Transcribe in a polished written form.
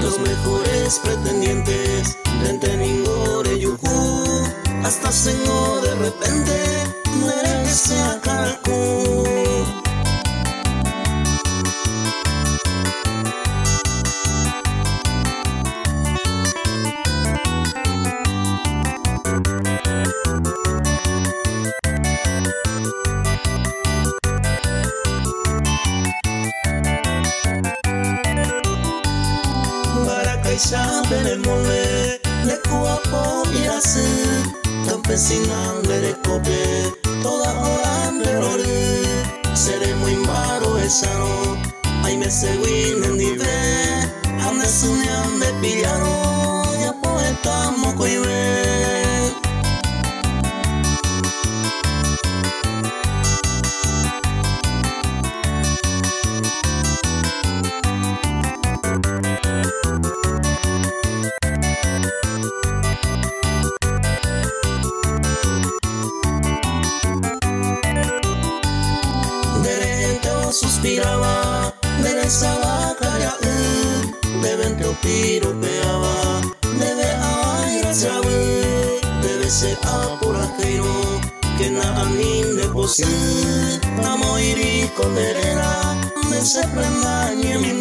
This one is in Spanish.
los mejores pretendientes, Dente ningore yuku, hasta sengo de repente, merece a calcu. Saben el mole, le cuapo y así, campesina le recope, toda hora de lore, seré muy malo esano, ay me seguin en nivel, ande sunean de pillaro, ya poeta moco y ve. Suspiraba, derezaba calla, de vento piropeaba, debe aire sabe, debe ser apurajeiro, que na anin de pose, amo iri con derera, de se prenda ni mi